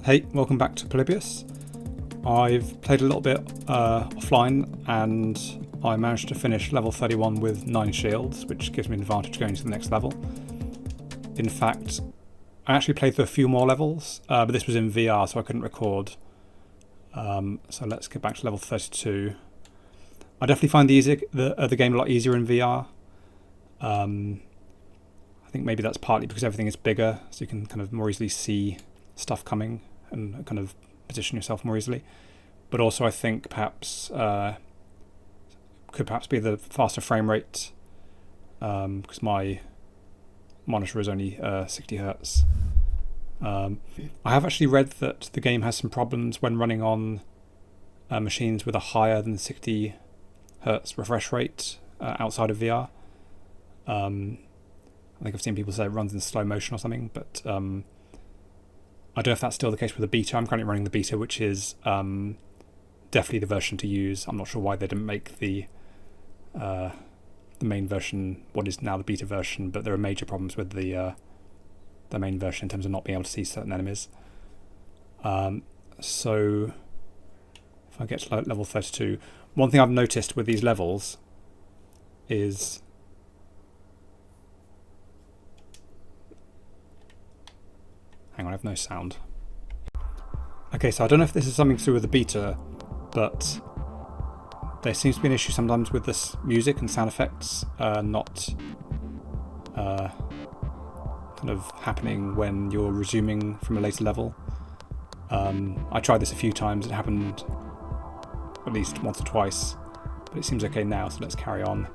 Hey, welcome back to Polybius. I've played a little bit offline and I managed to finish level 31 with 9 shields, which gives me an advantage going to the next level. In fact, I actually played through a few more levels, but this was in VR so I couldn't record. So let's get back to level 32. I definitely find the game a lot easier in VR. I think maybe that's partly because everything is bigger, so you can kind of more easily see stuff coming and kind of position yourself more easily. But also I think perhaps could perhaps be the faster frame rate, because my monitor is only 60 hertz. I have actually read that the game has some problems when running on machines with a higher than 60 hertz refresh rate outside of VR. I think I've seen people say it runs in slow motion or something, but I don't know if that's still the case with the beta. I'm currently running the beta, which is definitely the version to use. I'm not sure why they didn't make the main version what is now the beta version, but there are major problems with the main version in terms of not being able to see certain enemies. So if I get to level 32, one thing I've noticed with these levels is hang on, I have no sound. Okay, so I don't know if this is something to do with the beta, but there seems to be an issue sometimes with this music and sound effects not kind of happening when you're resuming from a later level. I tried this a few times, it happened at least once or twice, but it seems okay now, so let's carry on.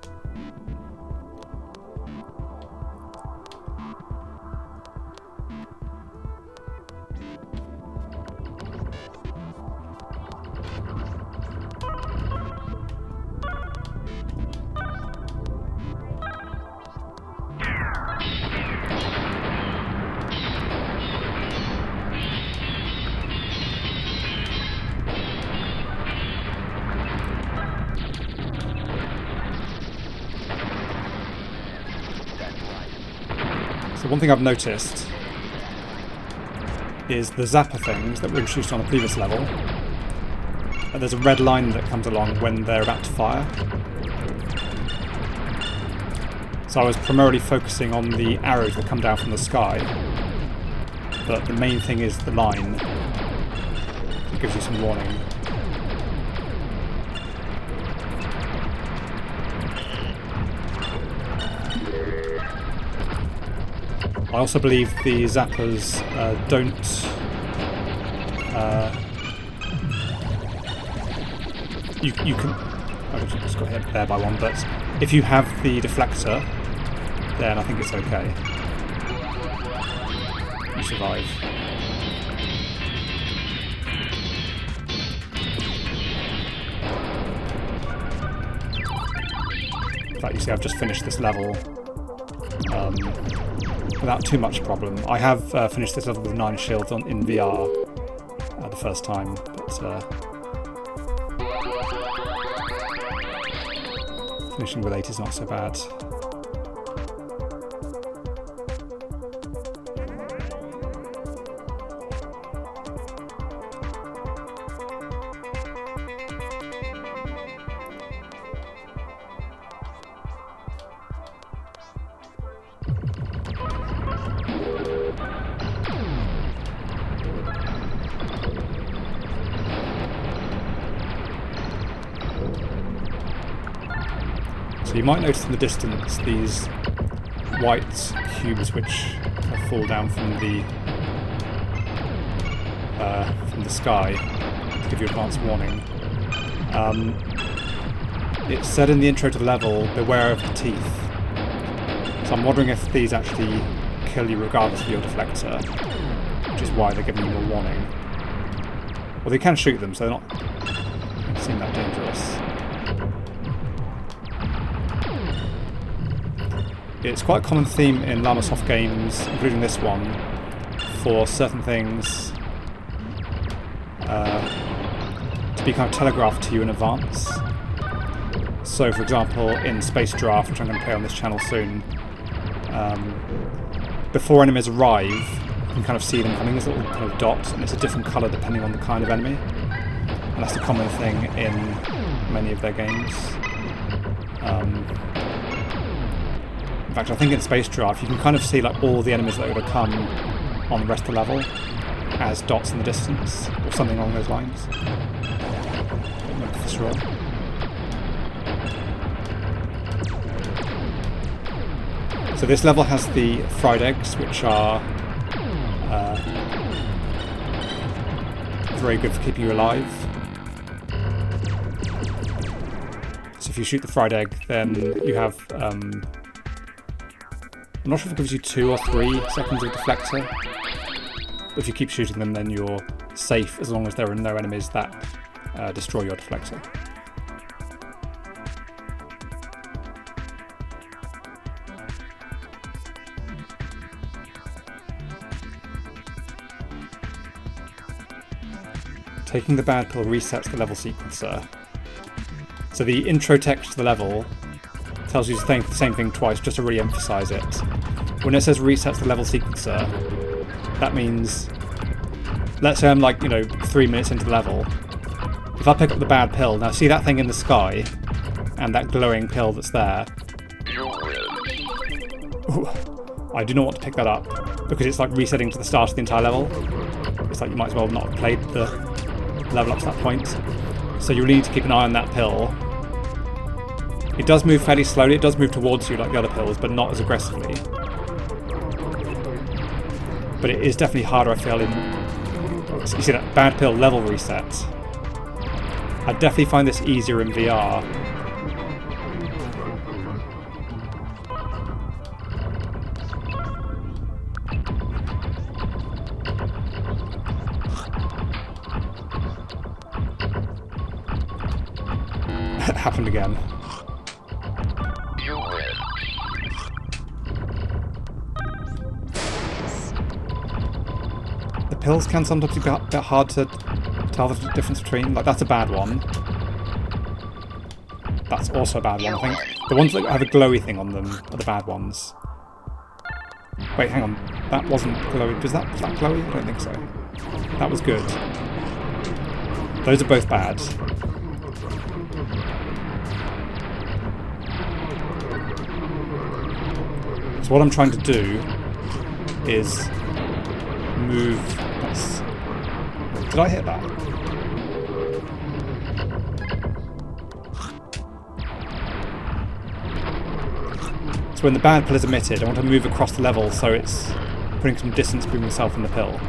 So one thing I've noticed is the zapper things that were introduced on the previous level. And there's a red line that comes along when they're about to fire. So I was primarily focusing on the arrows that come down from the sky, but the main thing is the line that gives you some warning. I also believe the zappers don't you can I just got hit there by one, but if you have the deflector then I think it's okay. You survive. In fact, you see I've just finished this level without too much problem. I have finished this level with 9 shields in VR the first time, but finishing with 8 is not so bad. So you might notice in the distance these white cubes which fall down from the sky to give you advance warning. It said in the intro to the level, beware of the teeth. So I'm wondering if these actually kill you regardless of your deflector, which is why they're giving you more warning. Well, they can shoot them, so they're not seem that dangerous. It's quite a common theme in Llamasoft games, including this one, for certain things to be kind of telegraphed to you in advance. So, for example, in Space Draft, which I'm going to play on this channel soon, before enemies arrive, can kind of see them coming as little kind of dots, and it's a different colour depending on the kind of enemy. And that's a common thing in many of their games. In fact, I think in Space Giraffe you can kind of see like all the enemies that are going to come on the rest of the level as dots in the distance, or something along those lines. Don't remember for sure. So this level has the fried eggs, which are very good for keeping you alive. So if you shoot the fried egg, then you have... I'm not sure if it gives you 2 or 3 seconds of deflector. If you keep shooting them, then you're safe as long as there are no enemies that destroy your deflector. Taking the bad pill resets the level sequencer. So the intro text to the level tells you the same thing twice, just to really emphasize it. When it says resets the level sequencer, that means, let's say I'm like, 3 minutes into the level. If I pick up the bad pill, now see that thing in the sky, and that glowing pill that's there. Ooh, I do not want to pick that up, because it's like resetting to the start of the entire level. It's like you might as well not have played the level up to that point. So you really need to keep an eye on that pill. It does move fairly slowly, it does move towards you like the other pills, but not as aggressively. But it is definitely harder, I feel, in... You see that bad pill level reset. I definitely find this easier in VR. It happened again. You win. The pills can sometimes be a bit hard to tell the difference between. Like, that's a bad one. That's also a bad one, I think. The ones that have a glowy thing on them are the bad ones. Wait, hang on. That wasn't glowy. Was that glowy? I don't think so. That was good. Those are both bad. So what I'm trying to do is move... Did I hit that? So when the bad pill is emitted, I want to move across the level so it's putting some distance between myself and the pill.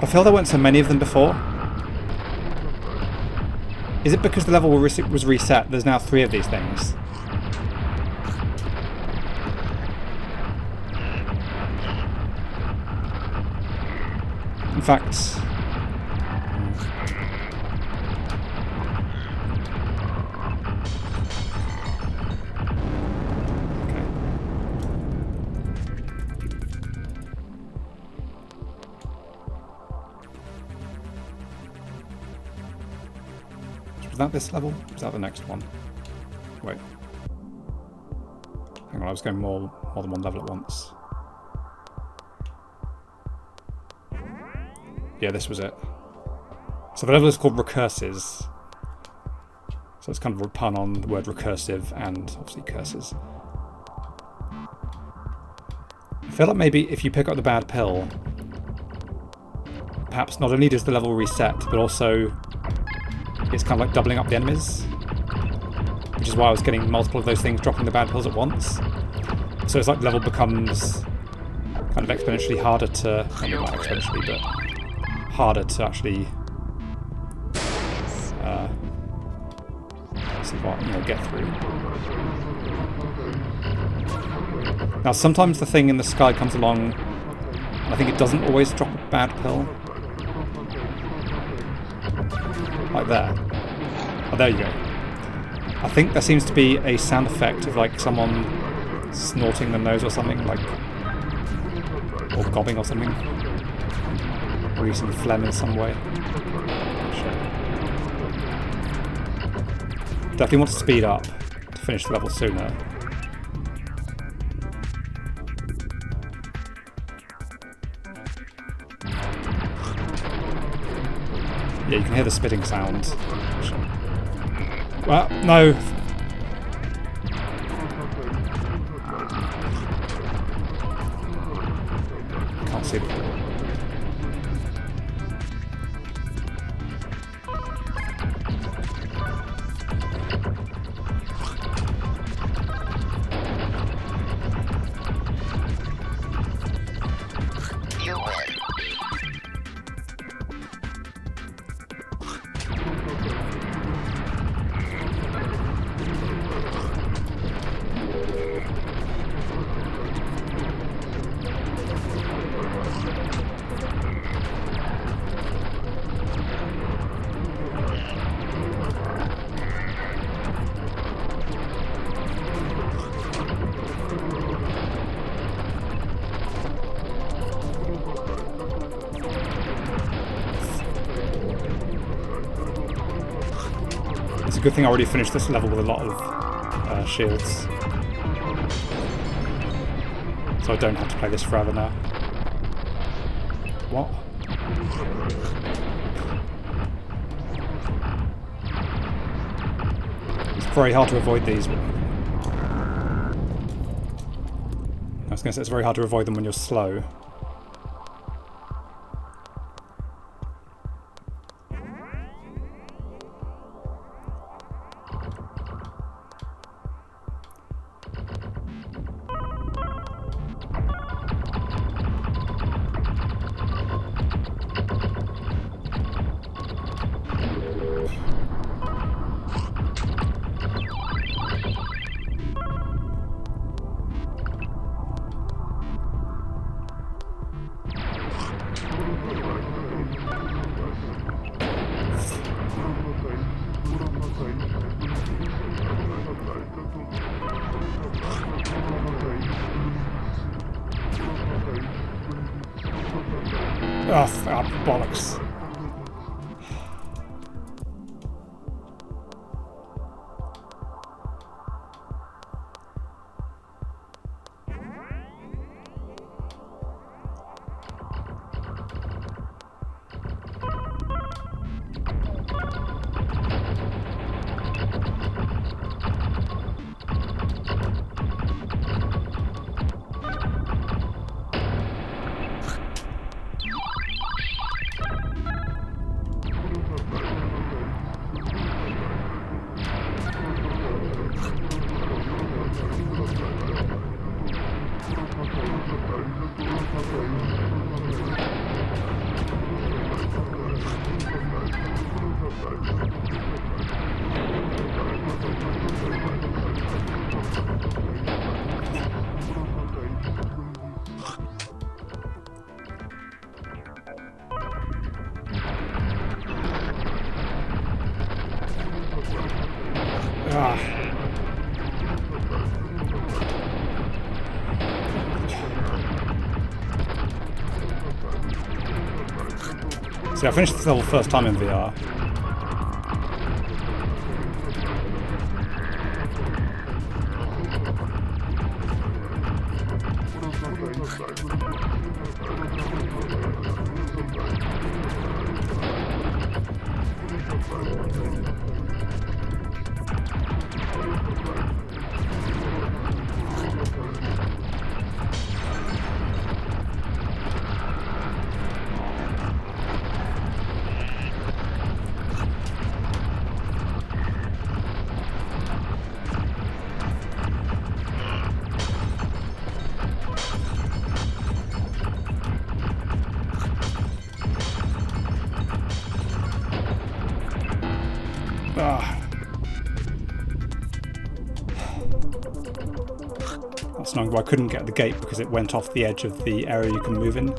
I feel there weren't so many of them before. Is it because the level was reset, there's now 3 of these things? In fact... Okay. Was that this level? Was that the next one? Wait. Hang on, I was going more than one level at once. Yeah, this was it. So the level is called Recurses. So it's kind of a pun on the word recursive and obviously curses. I feel like maybe if you pick up the bad pill, perhaps not only does the level reset, but also it's kind of like doubling up the enemies. Which is why I was getting multiple of those things dropping the bad pills at once. So it's like the level becomes kind of exponentially harder to... Maybe not exponentially, but harder to actually get through. Now sometimes the thing in the sky comes along, and I think it doesn't always drop a bad pill. Like there. Oh, there you go. I think there seems to be a sound effect of like someone snorting their nose or something, like, or gobbing or something. Releasing phlegm in some way. Sure. Definitely want to speed up to finish the level sooner. Yeah, you can hear the spitting sound. Well, no. Can't see the... It's a good thing I already finished this level with a lot of shields. So I don't have to play this forever now. What? It's very hard to avoid these. I was going to say it's very hard to avoid them when you're slow. Oh, bollocks. See, I finished this level first time in VR. That's annoying, but I couldn't get the gate because it went off the edge of the area you can move in.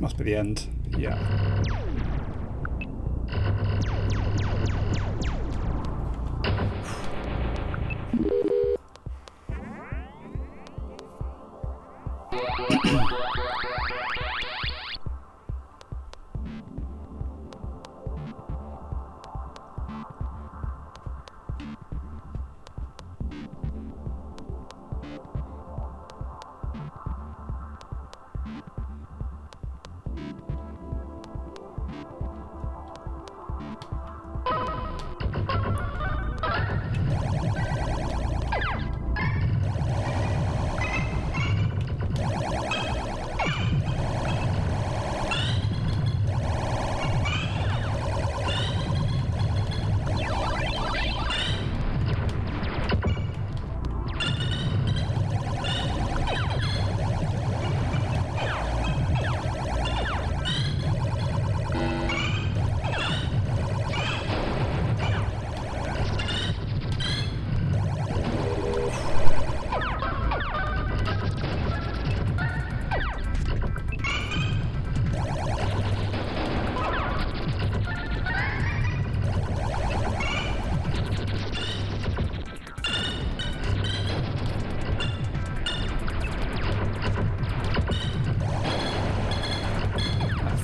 must be the end. Yeah.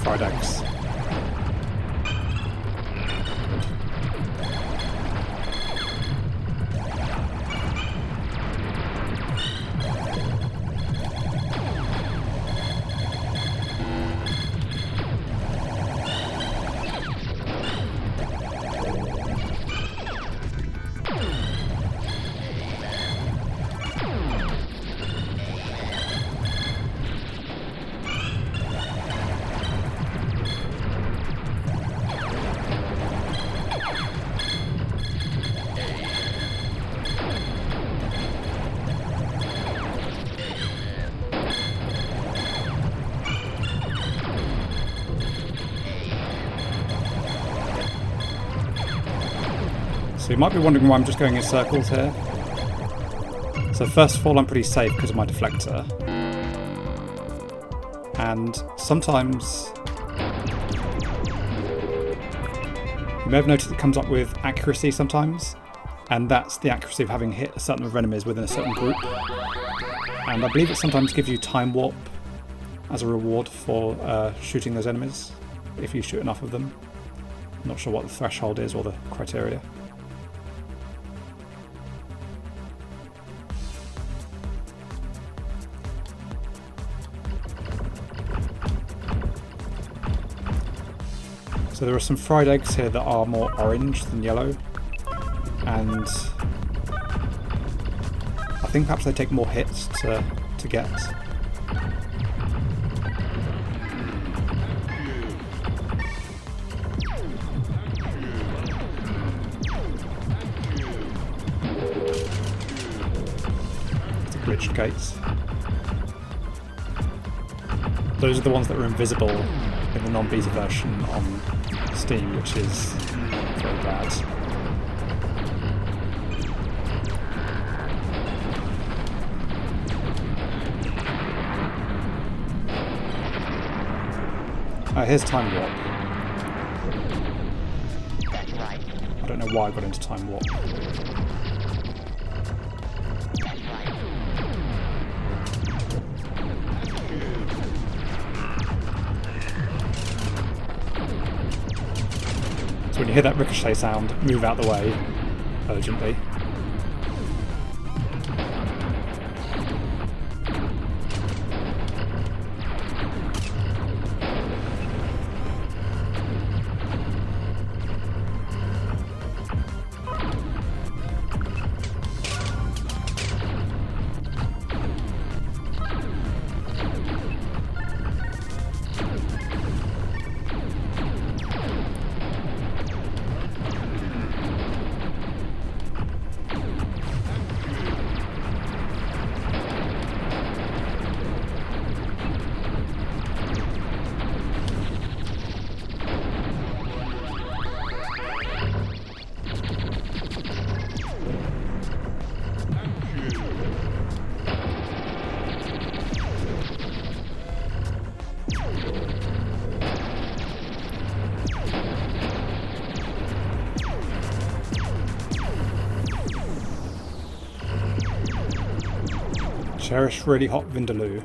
Fried eggs. So you might be wondering why I'm just going in circles here. So first of all, I'm pretty safe because of my deflector. And sometimes you may have noticed it comes up with accuracy sometimes, and that's the accuracy of having hit a certain number of enemies within a certain group. And I believe it sometimes gives you time warp as a reward for shooting those enemies, if you shoot enough of them. I'm not sure what the threshold is or the criteria. So there are some fried eggs here that are more orange than yellow, and I think perhaps they take more hits to get. It's a glitched gates. Those are the ones that are invisible in the non-beta version on Steam, which is very bad. Here's time warp. That's right. I don't know why I got into time warp. That's right. So when you hear that ricochet sound, move out the way urgently. Cherish really hot vindaloo.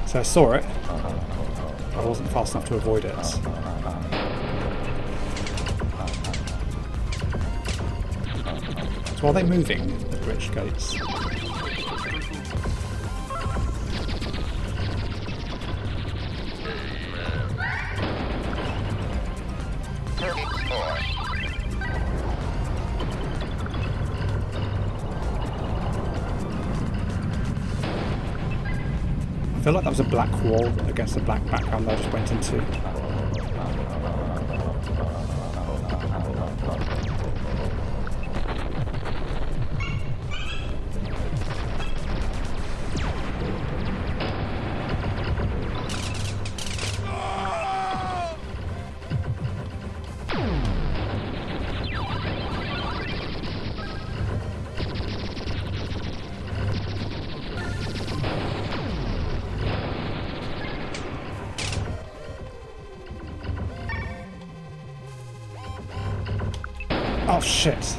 So I saw it, but I wasn't fast enough to avoid it. So are they moving, the glitch gates? I feel like that was a black wall against a black background that I just went into. Oh shit!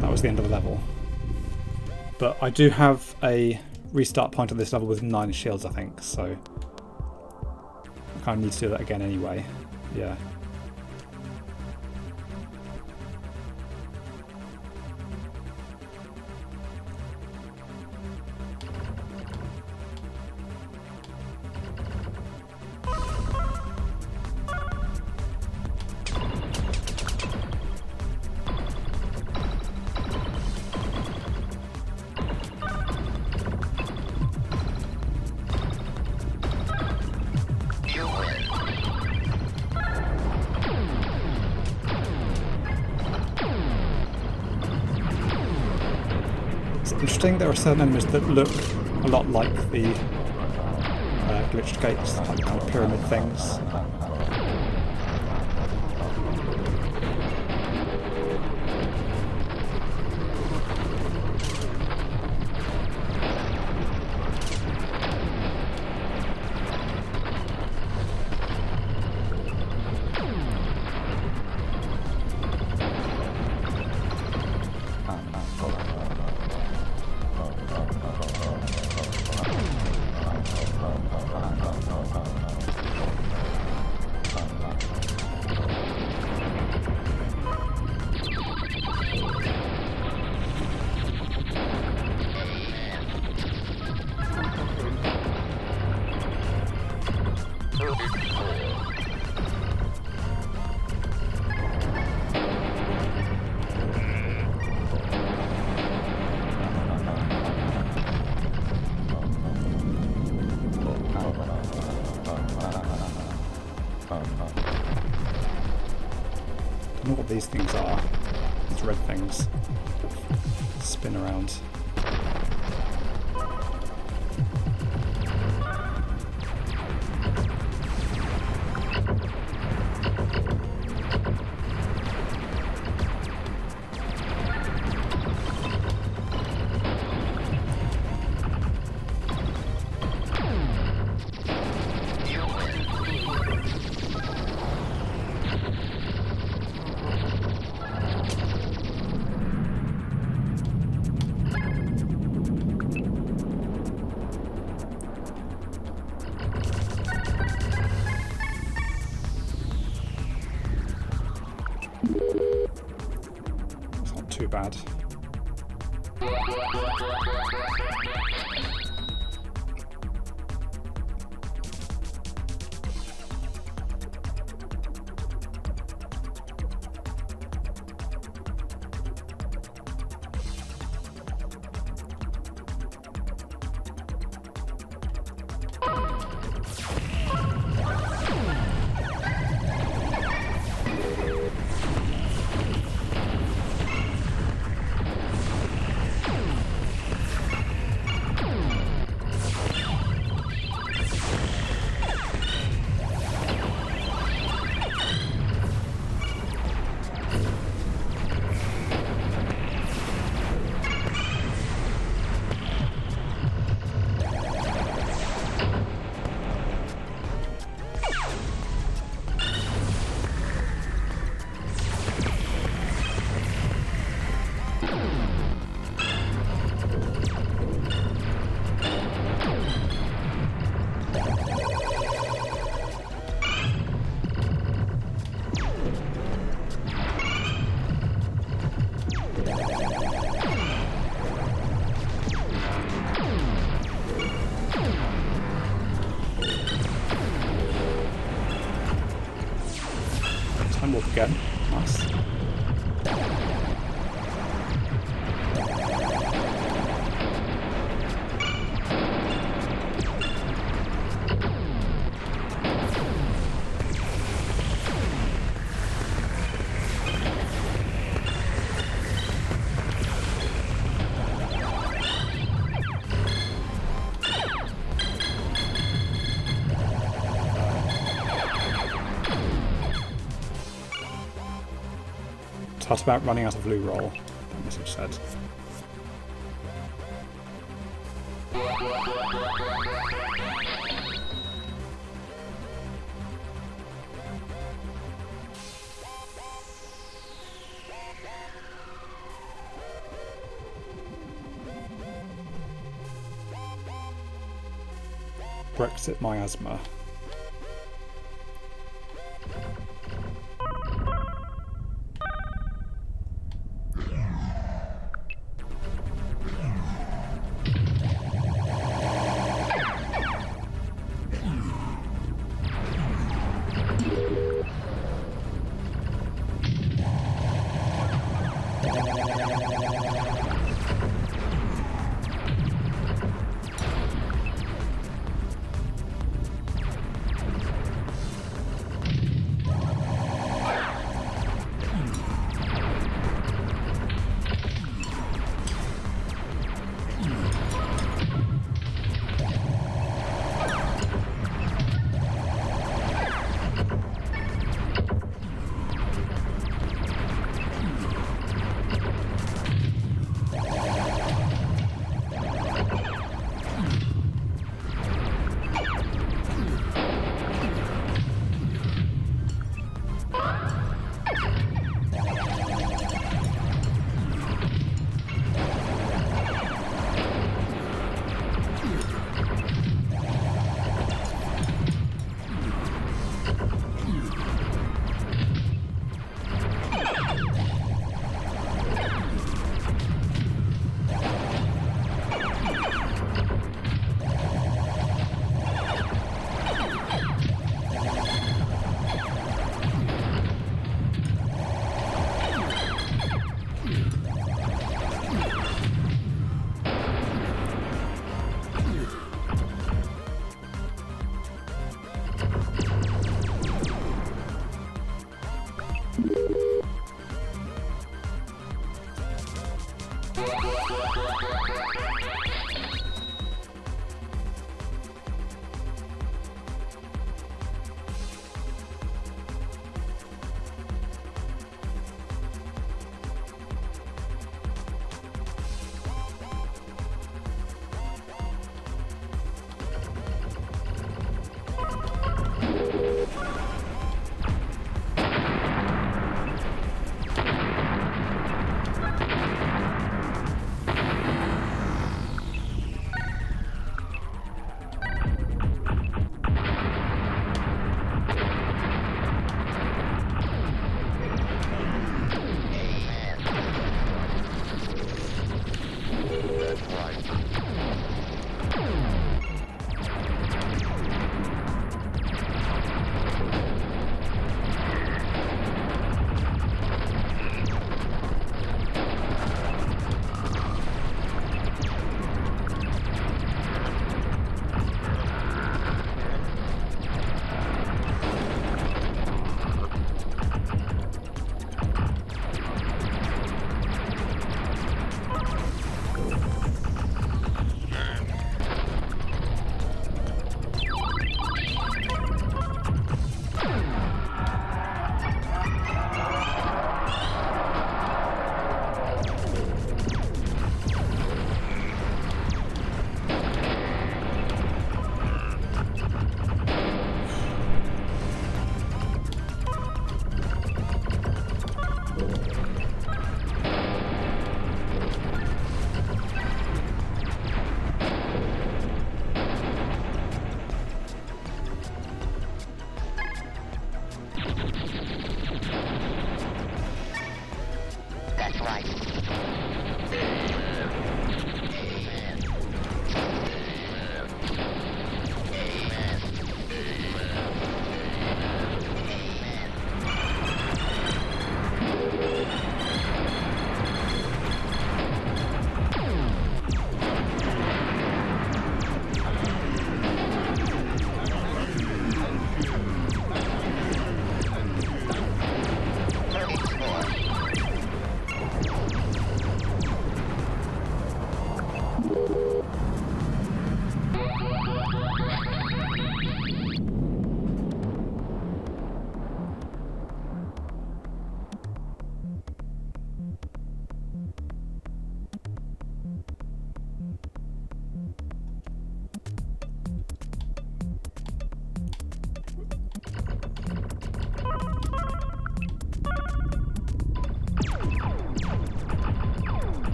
That was the end of the level. But I do have a restart point on this level with 9 shields, I think, so I kind of need to do that again anyway. Yeah. It's interesting, there are certain enemies that look a lot like the glitched gates, like the kind of pyramid things. I don't know what these things are. These red things spin around. bad. Time warp again. Nice. Tut about running out of loo roll, that message said. Brexit miasma.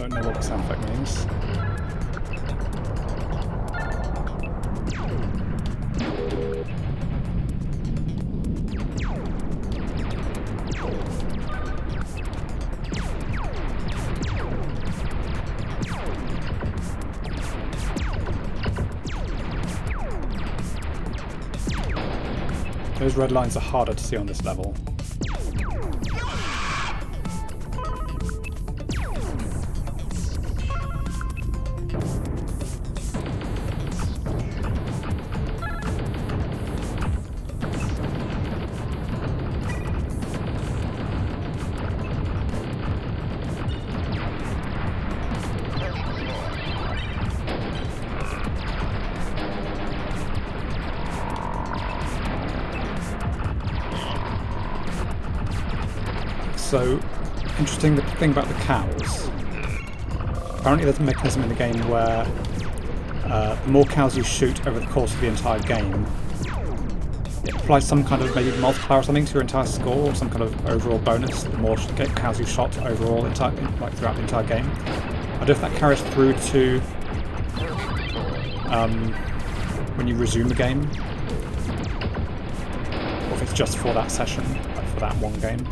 Don't know what the sound effect means. Those red lines are harder to see on this level. So, interesting the thing about the cows. Apparently there's a mechanism in the game where the more cows you shoot over the course of the entire game, it applies some kind of maybe multiplier or something to your entire score, or some kind of overall bonus. The more cows you shot overall, like throughout the entire game. I don't know if that carries through to when you resume the game, or if it's just for that session, like for that one game.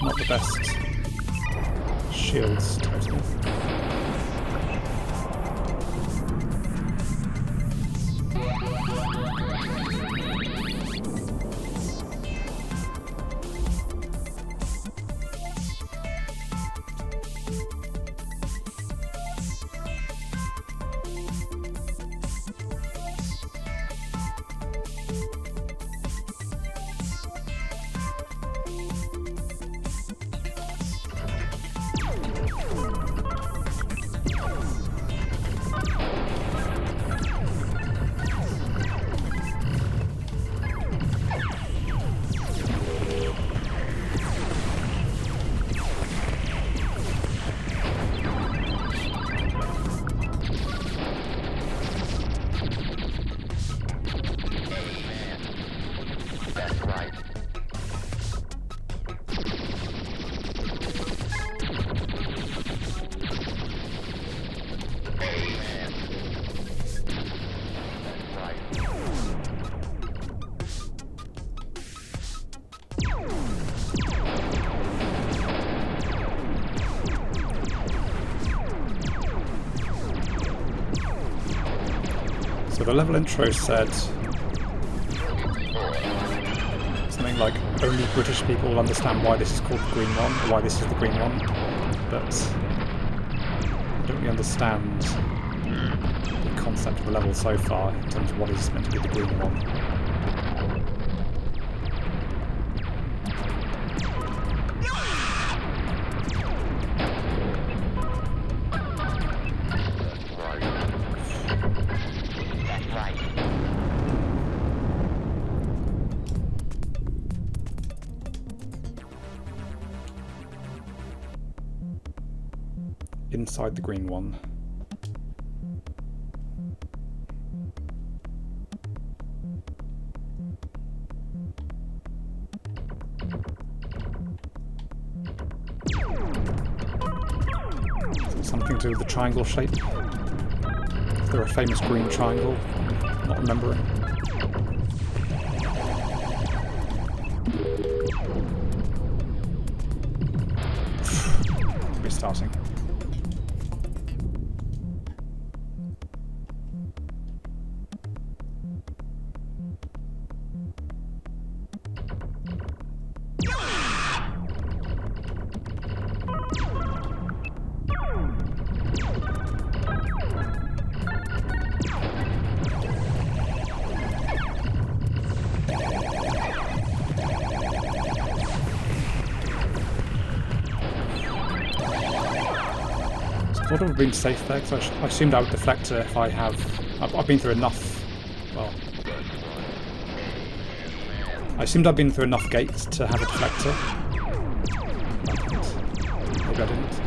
Not the best shields, totally. So the level intro said something like only British people will understand why this is called the green one, or why this is the green one, but I don't really understand the concept of the level so far in terms of what is meant to be the green one. Inside the green one. Something to do with the triangle shape. Is there a famous green triangle? I'm not remembering. Restarting. I would have been safe there, because I assumed I would deflect if I have... I've been through enough... Well... I assumed I'd been through enough gates to have a deflector. Maybe I didn't.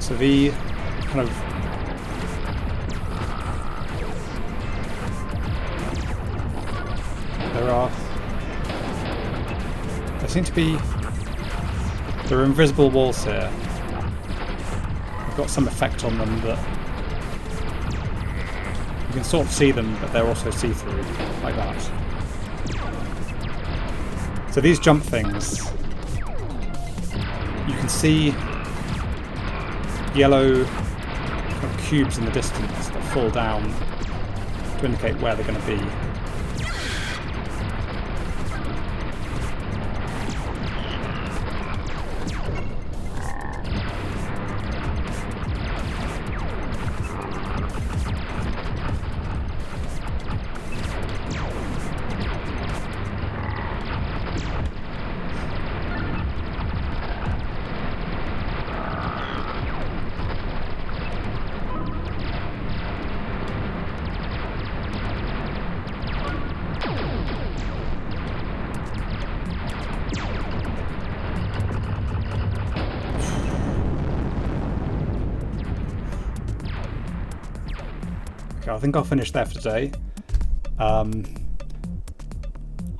So the kind of there seem to be, there are invisible walls here. I've got some effect on them that you can sort of see them, but they're also see-through, like that. So these jump things, you can see yellow kind of cubes in the distance that fall down to indicate where they're going to be. Okay, I think I'll finish there for today. I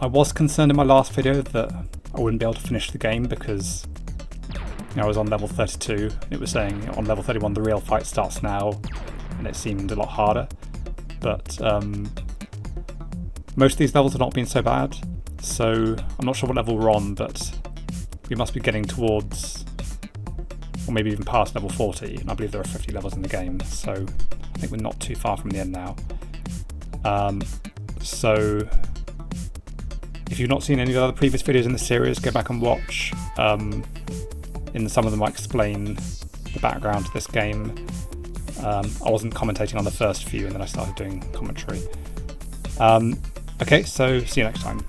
was concerned in my last video that I wouldn't be able to finish the game because I was on level 32 and it was saying on level 31 the real fight starts now, and it seemed a lot harder. But most of these levels have not been so bad, so I'm not sure what level we're on, but we must be getting towards, or maybe even past level 40, and I believe there are 50 levels in the game, so I think we're not too far from the end now. So if you've not seen any of the other previous videos in the series, go back and watch. In some of them I explain the background to this game. I wasn't commentating on the first few, and then I started doing commentary. Okay, so see you next time.